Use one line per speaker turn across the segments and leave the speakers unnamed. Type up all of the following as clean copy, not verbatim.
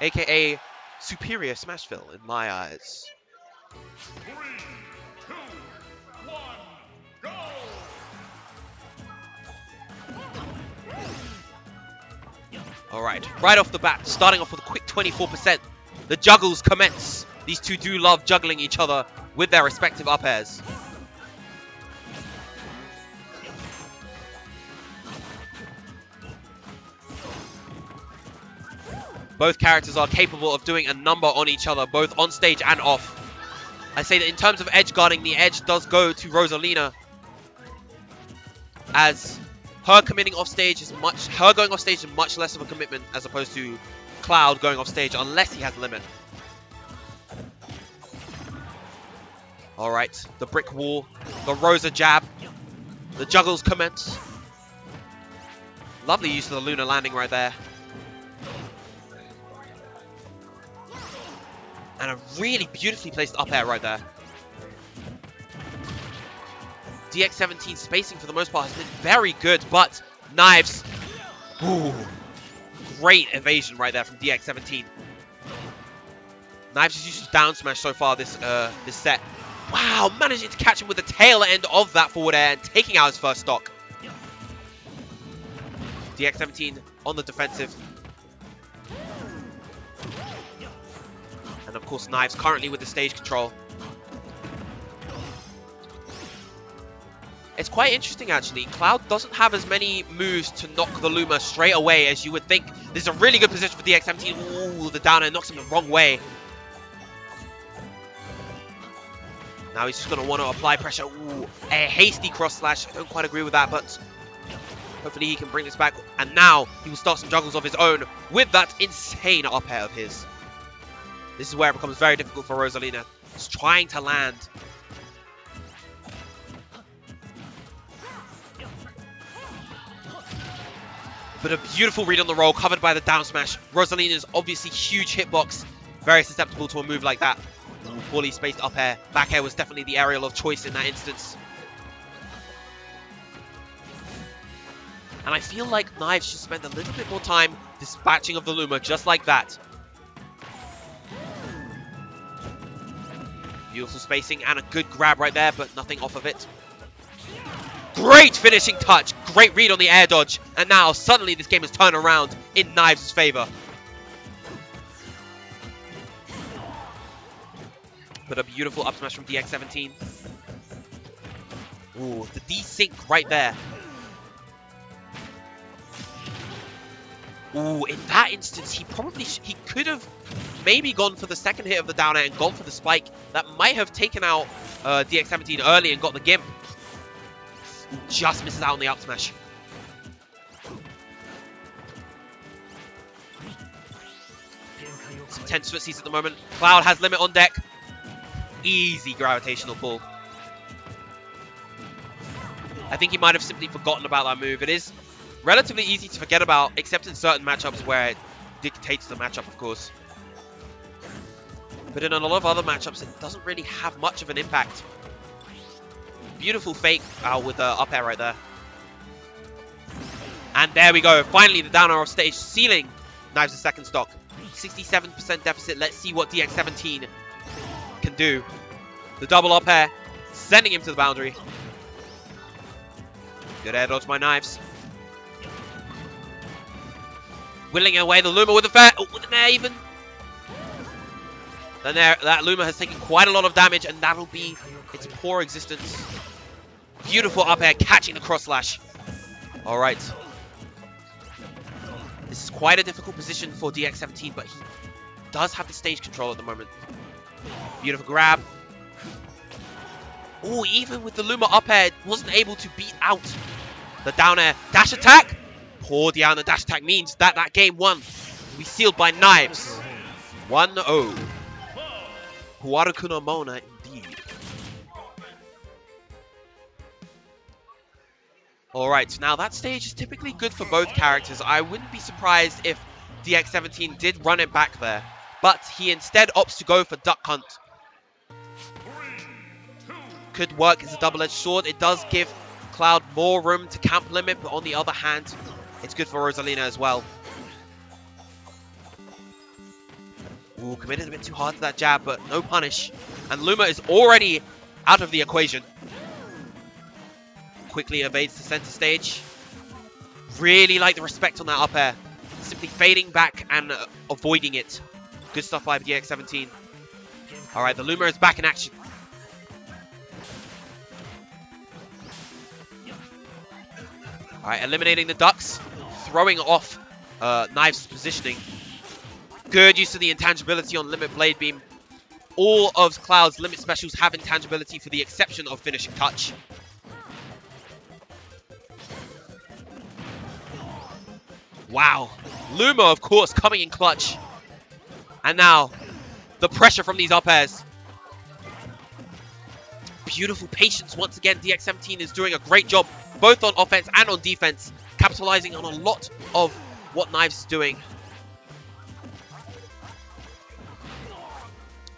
aka superior Smashville in my eyes.
3, 2, 1, go!
Alright, right off the bat, starting off with a quick 24%. The juggles commence. These two do love juggling each other with their respective up airs. Both characters are capable of doing a number on each other, both on stage and off. I say that in terms of edge guarding, the edge does go to Rosalina, as her committing off stage is going off stage is much less of a commitment as opposed to Cloud going off stage unless he has a limit. Alright, the brick wall, the Rosa jab, the juggles commence. Lovely use of the Luna landing right there. And a really beautifully placed up air right there. DX17 spacing for the most part has been very good, but Nives, ooh, great evasion right there from DX17. Nives has used his down smash so far this set. Wow, managing to catch him with the tail end of that forward air and taking out his first stock. DX17 on the defensive. And of course, Nives currently with the stage control. It's quite interesting, actually. Cloud doesn't have as many moves to knock the Luma straight away as you would think. This is a really good position for DX17. Ooh, the down air knocks him the wrong way. Now he's just going to want to apply pressure. Ooh, a hasty cross slash. I don't quite agree with that, but hopefully he can bring this back. And now he will start some juggles of his own with that insane up air of his. This is where it becomes very difficult for Rosalina. He's trying to land. But a beautiful read on the roll, covered by the down smash. Rosalina's obviously huge hitbox. Very susceptible to a move like that. Ooh, poorly spaced up air. Back air was definitely the aerial of choice in that instance. And I feel like Nives should spend a little bit more time dispatching of the Luma just like that. Beautiful spacing and a good grab right there, but nothing off of it. Great finishing touch. Great read on the air dodge. And now, suddenly, this game has turned around in Nives' favor. But a beautiful up smash from DX17. Ooh, the desync right there. Ooh, in that instance, he could have maybe gone for the second hit of the down air and gone for the spike. That might have taken out DX17 early and got the gimp. Ooh, just misses out on the up smash. Some tense footsies at the moment. Cloud has limit on deck. Easy gravitational pull. I think he might have simply forgotten about that move. It is relatively easy to forget about, except in certain matchups where it dictates the matchup, of course. But in a lot of other matchups, it doesn't really have much of an impact. Beautiful fake with the up air right there. And there we go. Finally, the down air off stage, sealing Nives' second stock. 67% deficit. Let's see what DX17 can do. The double up air, sending him to the boundary. Good air dodge by Nives. Whittling away the Luma with a fair, with an air even. Then that Luma has taken quite a lot of damage, and that'll be its poor existence. Beautiful up air, catching the cross slash. All right. This is quite a difficult position for DX17, but he does have the stage control at the moment. Beautiful grab. Oh, even with the Luma up air, wasn't able to beat out the down air dash attack. Poor down air dash attack means that that game one will be sealed by Nives. 1-0. Huarakuna Mona indeed. Alright, now that stage is typically good for both characters. I wouldn't be surprised if DX17 did run it back there. But he instead opts to go for Duck Hunt. Could work as a double-edged sword. It does give Cloud more room to camp limit, but on the other hand, it's good for Rosalina as well. Ooh, committed a bit too hard to that jab, but no punish. And Luma is already out of the equation. Quickly evades the center stage. Really like the respect on that up air. Simply fading back and avoiding it. Good stuff by DX17. Alright, the Luma is back in action. Alright, eliminating the ducks. Throwing off Nives' positioning. Good use of the intangibility on Limit Blade Beam. All of Cloud's limit specials have intangibility for the exception of Finishing Touch. Wow. Luma, of course, coming in clutch. And now, the pressure from these up airs. Beautiful patience once again. DX17 is doing a great job, both on offense and on defense, capitalizing on a lot of what Nives is doing.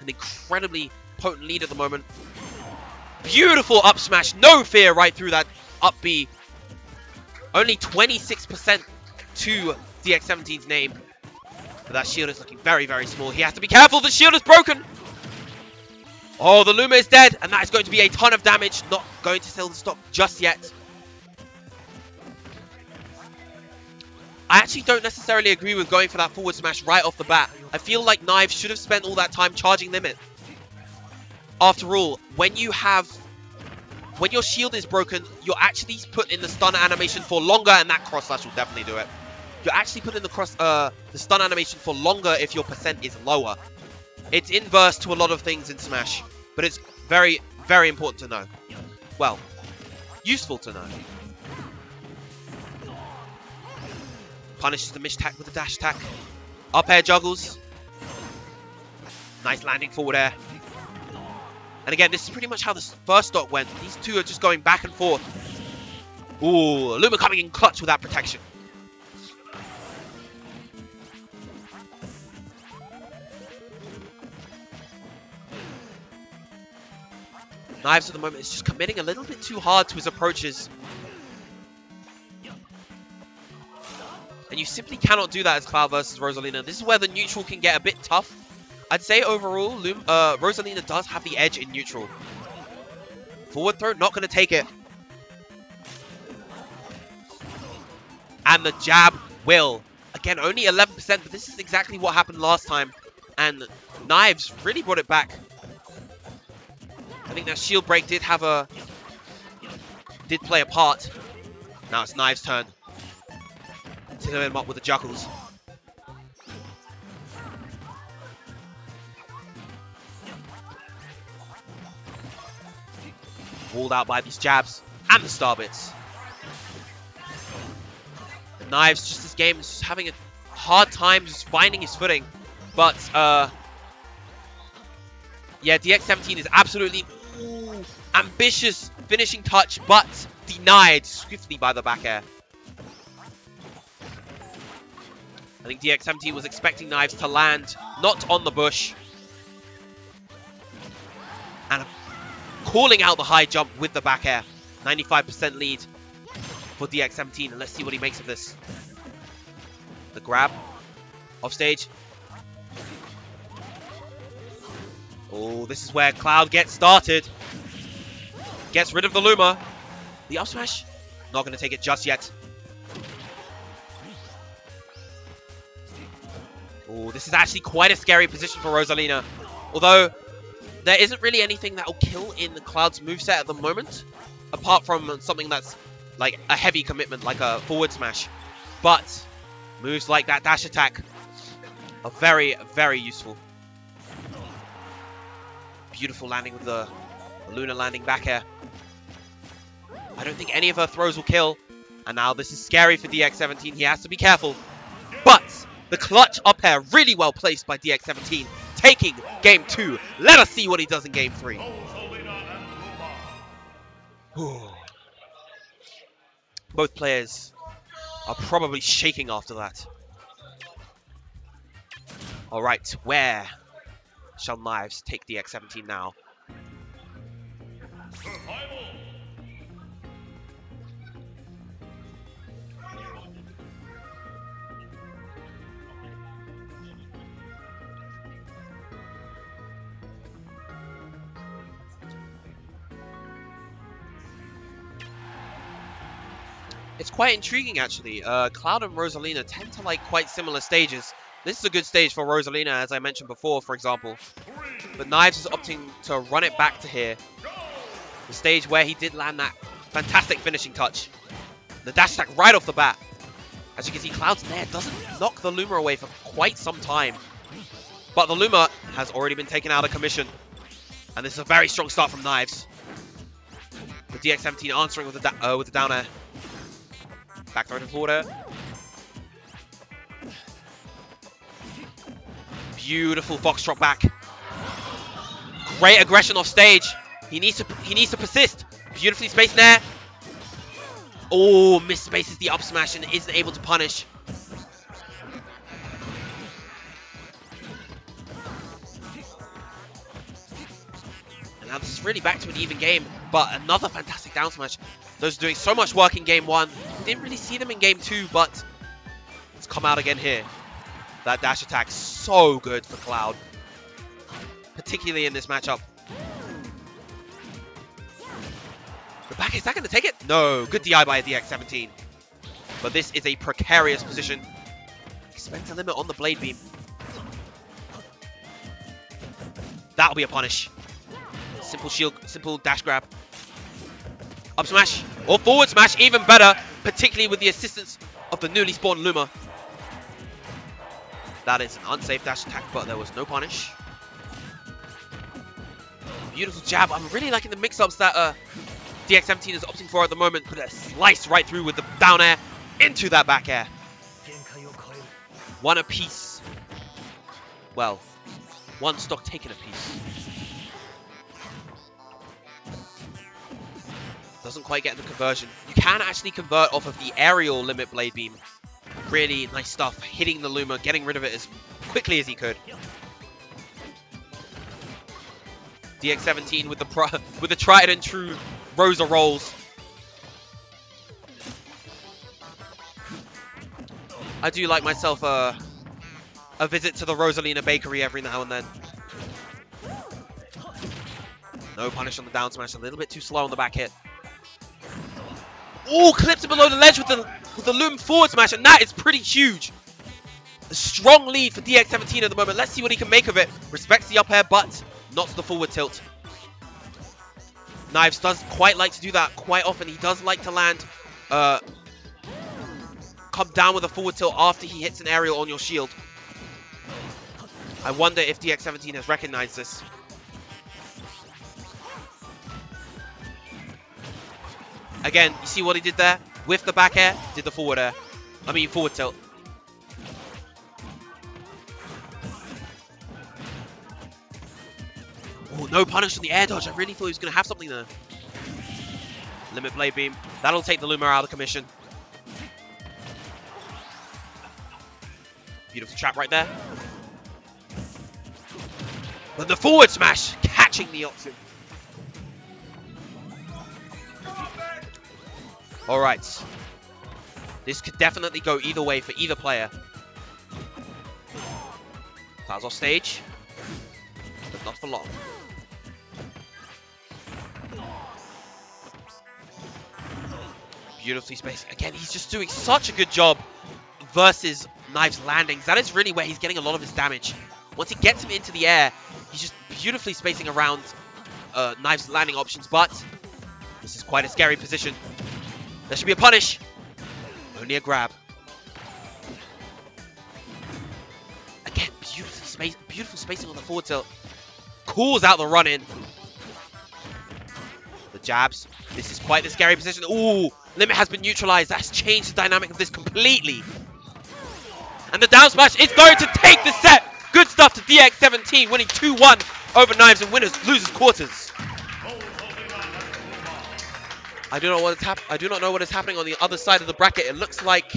An incredibly potent lead at the moment. Beautiful up smash, no fear right through that up B. Only 26% to DX17's name. But that shield is looking very, very small. He has to be careful, the shield is broken! Oh, the Luma is dead, and that is going to be a ton of damage. Not going to sell the stock just yet. I actually don't necessarily agree with going for that forward smash right off the bat. I feel like Nives should have spent all that time charging limit. After all, when your shield is broken, you're actually put in the stun animation for longer, and that cross slash will definitely do it. You're actually put in the stun animation for longer if your percent is lower. It's inverse to a lot of things in Smash, but it's very, very important to know. Well, useful to know. Punishes the mish attack with a dash attack. Up air juggles. Nice landing forward air. And again, this is pretty much how the first stock went. These two are just going back and forth. Ooh, Luma coming in clutch with that protection. Nives at the moment is just committing a little bit too hard to his approaches. And you simply cannot do that as Cloud versus Rosalina. This is where the neutral can get a bit tough. I'd say overall, Rosalina does have the edge in neutral. Forward throw, not going to take it. And the jab will. Again, only 11%, but this is exactly what happened last time. And Nives really brought it back. I think that shield break did play a part. Now it's Nives' turn. To him up with the juggles. Walled out by these jabs and the star bits. And Nives, just this game, is just having a hard time just finding his footing. But, yeah, DX17 is absolutely ambitious finishing touch, but denied swiftly by the back air. I think DX17 was expecting Nives to land not on the bush. And calling out the high jump with the back air. 95% lead for DX17. And let's see what he makes of this. The grab. Off stage. Oh, this is where Cloud gets started. Gets rid of the Luma. The up smash. Not going to take it just yet. Oh, this is actually quite a scary position for Rosalina. Although, there isn't really anything that will kill in the Cloud's moveset at the moment. Apart from something that's like a heavy commitment, like a forward smash. But, moves like that dash attack are very, very useful. Beautiful landing with the Luna landing back air. I don't think any of her throws will kill. And now this is scary for DX17. He has to be careful. But the clutch up air really well placed by DX17. Taking game 2. Let us see what he does in game 3. Both players are probably shaking after that. Alright, where shall Nives take DX17 now? It's quite intriguing, actually. Cloud and Rosalina tend to like quite similar stages. This is a good stage for Rosalina, as I mentioned before, for example. But Nives is opting to run it back to here. The stage where he did land that fantastic finishing touch. The dash attack right off the bat. As you can see, Cloud's Nair doesn't knock the Luma away for quite some time. But the Luma has already been taken out of commission. And this is a very strong start from Nives. The DX17 answering with the down air. Back throw to forward air. Beautiful foxtrot back. Great aggression off stage. He needs to persist. Beautifully spaced Nair. Oh, misspaces the up smash and isn't able to punish. And now this is really back to an even game, but another fantastic down smash. Those are doing so much work in game 1. Didn't really see them in game 2, but it's come out again here. That dash attack, so good for Cloud. Particularly in this matchup. The back, is that going to take it? No, good DI by a DX17. But this is a precarious position. He spent a limit on the blade beam. That'll be a punish. Simple shield, simple dash grab. Up smash or forward smash, even better, particularly with the assistance of the newly spawned Luma. That is an unsafe dash attack, but there was no punish. Beautiful jab. I'm really liking the mix-ups that DX17 is opting for at the moment. Put a slice right through with the down air into that back air. One apiece. Well, one stock taken apiece. Doesn't quite get the conversion. You can actually convert off of the aerial limit blade beam. Really nice stuff. Hitting the Luma, getting rid of it as quickly as he could. DX17 with the tried and true Rosa rolls. I do like myself a visit to the Rosalina bakery every now and then. No punish on the down smash. A little bit too slow on the back hit. Oh, clips it below the ledge with the Loom forward smash, and that is pretty huge. A strong lead for DX17 at the moment. Let's see what he can make of it. Respects the up air, but not the forward tilt. Nives does quite like to do that quite often. He does like to land, come down with a forward tilt after he hits an aerial on your shield. I wonder if DX17 has recognized this. Again, you see what he did there? With the back air, did the forward air. I mean, forward tilt. Oh, no punish on the air dodge. I really thought he was going to have something there. Limit blade beam. That'll take the Luma out of commission. Beautiful trap right there. But the forward smash, catching the option. Alright. This could definitely go either way for either player. Cloud's off stage. But not for long. Beautifully spaced. Again, he's just doing such a good job versus Nives' landings. That is really where he's getting a lot of his damage. Once he gets him into the air, he's just beautifully spacing around Nives' landing options. But this is quite a scary position. There should be a punish. Only a grab. Again, beautiful spacing on the forward tilt. Calls out the run-in. The jabs. This is quite the scary position. Ooh, limit has been neutralized. That's changed the dynamic of this completely. And the down smash is going to take the set. Good stuff to DX17, winning 2-1 over Nives and loses quarters. I do not know what is happening on the other side of the bracket. It looks like